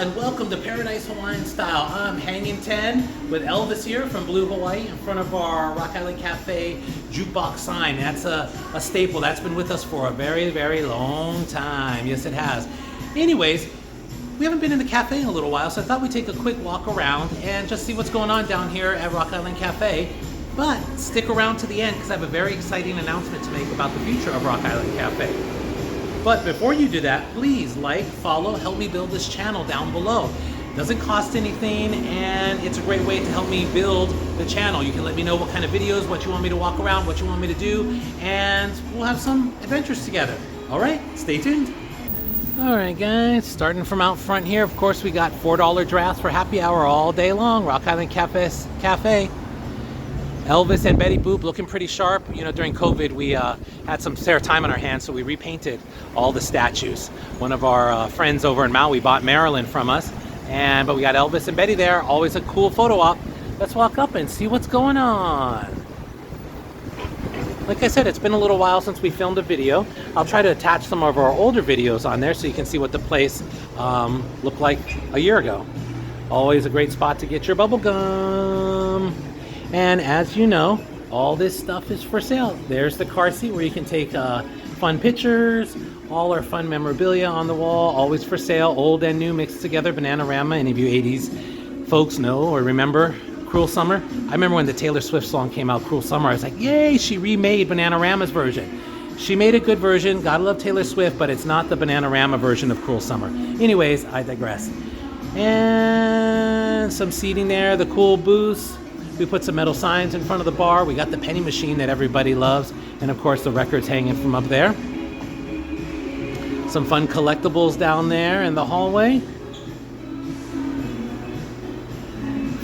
Aloha and welcome to Paradise Hawaiian Style. I'm hanging 10 with Elvis here from Blue Hawaii in front of our Rock Island Cafe jukebox sign. That's a staple that's been with us for a very, very long time. Yes, it has. Anyways, we haven't been in the cafe in a little while, so I thought we'd take a quick walk around and just see what's going on down here at Rock Island Cafe. But stick around to the end because I have a very exciting announcement to make about the future of Rock Island Cafe. But before you do that, please like, follow, help me build this channel down below. It doesn't cost anything and it's a great way to help me build the channel. You can let me know what kind of videos, what you want me to walk around, what you want me to do, and we'll have some adventures together. All right, stay tuned. All right, guys, starting from out front here, of course, we got $4 drafts for happy hour all day long. Rock Island Cafe. Elvis and Betty Boop looking pretty sharp. You know, during COVID, we had some spare time on our hands, so we repainted all the statues. One of our friends over in Maui bought Maryland from us, but we got Elvis and Betty there. Always a cool photo op. Let's walk up and see what's going on. Like I said, it's been a little while since we filmed a video. I'll try to attach some of our older videos on there so you can see what the place looked like a year ago. Always a great spot to get your bubble gum. And as you know, all this stuff is for sale. There's the car seat where you can take fun pictures, all our fun memorabilia on the wall, always for sale, old and new mixed together. Bananarama. Any of you 80s folks know or remember Cruel Summer? I remember when the Taylor Swift song came out, Cruel Summer, I was like, yay, she remade Bananarama's version. She made a good version, gotta love Taylor Swift, but it's not the Bananarama version of Cruel Summer. Anyways, I digress. And some seating there, the cool booths. We put some metal signs in front of the bar. We got the penny machine that everybody loves. And of course the records hanging from up there. Some fun collectibles down there in the hallway.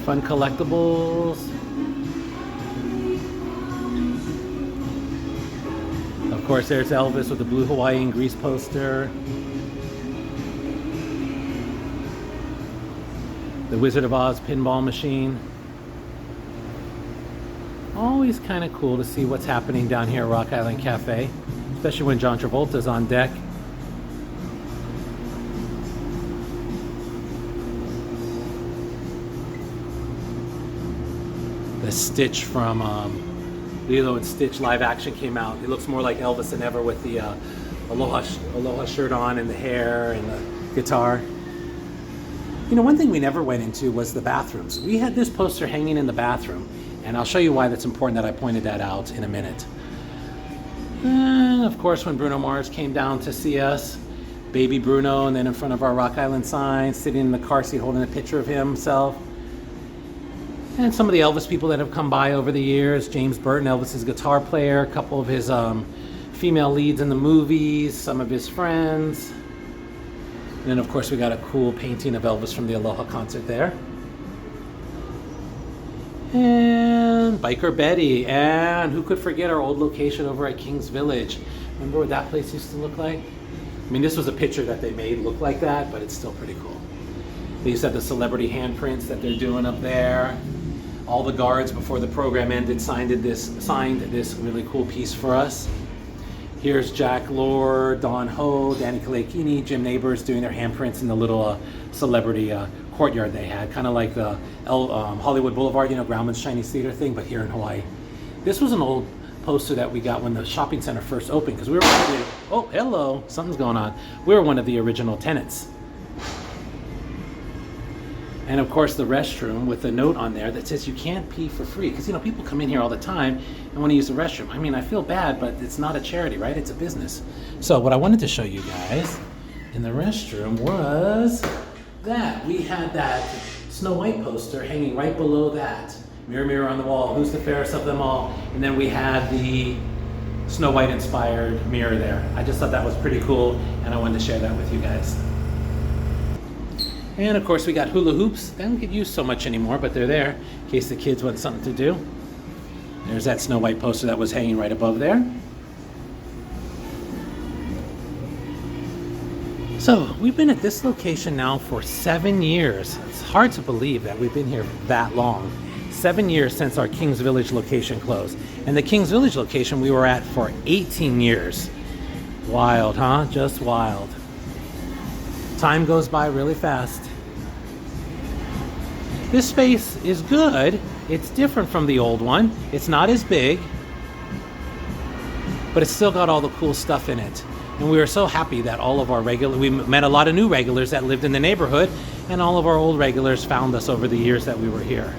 Fun collectibles. Of course there's Elvis with the Blue Hawaiian Grease poster. The Wizard of Oz pinball machine. Always kind of cool to see what's happening down here at Rock Island Cafe, especially when John Travolta's on deck. The Stitch from Lilo and Stitch live action came out. It looks more like Elvis than ever with the Aloha shirt on and the hair and the guitar. You know, one thing we never went into was the bathrooms. We had this poster hanging in the bathroom. And I'll show you why that's important that I pointed that out in a minute. And of course, when Bruno Mars came down to see us, baby Bruno, and then in front of our Rock Island sign, sitting in the car seat holding a picture of himself. And some of the Elvis people that have come by over the years, James Burton, Elvis's guitar player, a couple of his female leads in the movies, some of his friends. And then of course we got a cool painting of Elvis from the Aloha concert there. And Biker Betty, and who could forget our old location over at King's Village? Remember what that place used to look like? I mean, this was a picture that they made look like that, but it's still pretty cool. They used to have the celebrity handprints that they're doing up there. All the guards before the program ended signed this really cool piece for us. Here's Jack Lord, Don Ho, Danny Kalekini, Jim Neighbors doing their handprints in the little celebrity courtyard they had, kind of like the Hollywood Boulevard, you know, Grauman's Chinese Theater thing, but here in Hawaii. This was an old poster that we got when the shopping center first opened, because we were one of the, oh, hello, something's going on. We were one of the original tenants. And of course the restroom with a note on there that says you can't pee for free, because you know, people come in here all the time and want to use the restroom. I mean, I feel bad, but it's not a charity, right? It's a business. So what I wanted to show you guys in the restroom was that we had that Snow White poster hanging right below that. Mirror, mirror on the wall, who's the fairest of them all? And then we had the Snow White inspired mirror there. I just thought that was pretty cool and I wanted to share that with you guys. And of course we got hula hoops. They don't get used so much anymore, but they're there in case the kids want something to do. There's that Snow White poster that was hanging right above there. So we've been at this location now for 7 years. It's hard to believe that we've been here that long. 7 years since our Kings Village location closed. And the Kings Village location we were at for 18 years. Wild, huh? Just wild. Time goes by really fast. This space is good. It's different from the old one. It's not as big, but it's still got all the cool stuff in it. And we were so happy that all of our we met a lot of new regulars that lived in the neighborhood, and all of our old regulars found us over the years that we were here.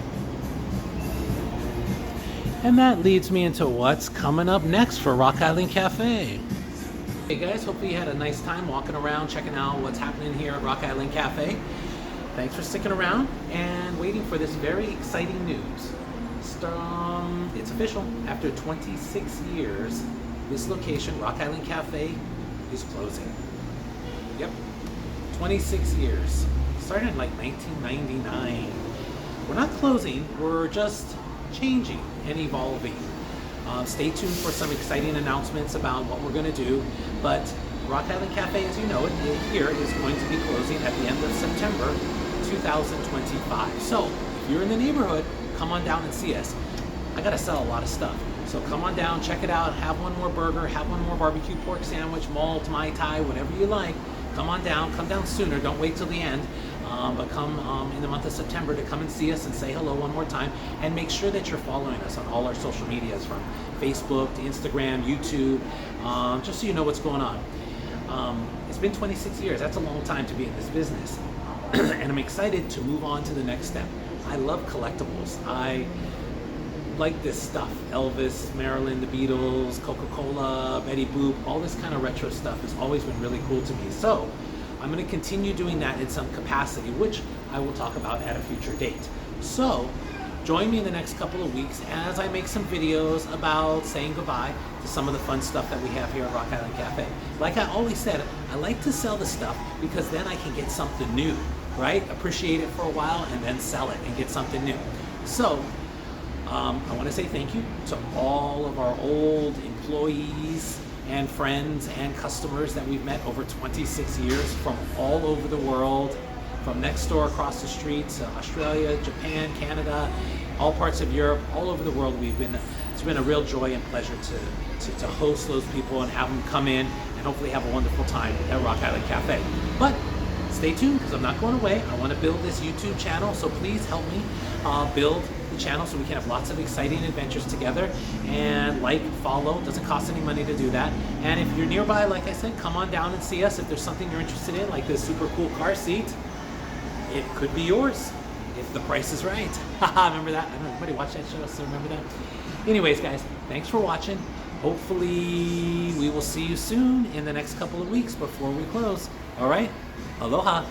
And that leads me into what's coming up next for Rock Island Cafe. Hey guys, hopefully you had a nice time walking around, checking out what's happening here at Rock Island Cafe. Thanks for sticking around and waiting for this very exciting news. It's official. After 26 years, this location, Rock Island Cafe, is closing. Yep, 26 years. Started in like 1999. We're not closing, we're just changing and evolving. Stay tuned for some exciting announcements about what we're going to do, but Rock Island Cafe, as you know it, here is going to be closing at the end of September 2025. So if you're in the neighborhood, come on down and see us. I gotta sell a lot of stuff, so come on down, check it out, have one more burger, have one more barbecue pork sandwich, malt, Mai Tai, whatever you like. Come on down, come down sooner, don't wait till the end, but come in the month of September to come and see us and say hello one more time, and make sure that you're following us on all our social medias, from Facebook to Instagram, YouTube, just so you know what's going on. It's been 26 years, that's a long time to be in this business. And I'm excited to move on to the next step. I love collectibles. I like this stuff. Elvis, Marilyn, the Beatles, Coca-Cola, Betty Boop, all this kind of retro stuff has always been really cool to me. So I'm going to continue doing that in some capacity, which I will talk about at a future date. So join me in the next couple of weeks as I make some videos about saying goodbye to some of the fun stuff that we have here at Rock Island Cafe. Like I always said, I like to sell the stuff because then I can get something new, right? Appreciate it for a while and then sell it and get something new. So I want to say thank you to all of our old employees and friends and customers that we've met over 26 years from all over the world, from next door across the street to Australia, Japan, Canada, all parts of Europe, all over the world. It's been a real joy and pleasure to host those people and have them come in and hopefully have a wonderful time at Rock Island Cafe. But stay tuned, because I'm not going away. I want to build this YouTube channel, so please help me build the channel so we can have lots of exciting adventures together. And like, follow, doesn't cost any money to do that. And if you're nearby, like I said, come on down and see us. If there's something you're interested in, like this super cool car seat, it could be yours if the price is right. Haha, remember that? I don't know, everybody watch that show, so remember that? Anyways, guys, thanks for watching. Hopefully we will see you soon in the next couple of weeks before we close. All right, aloha.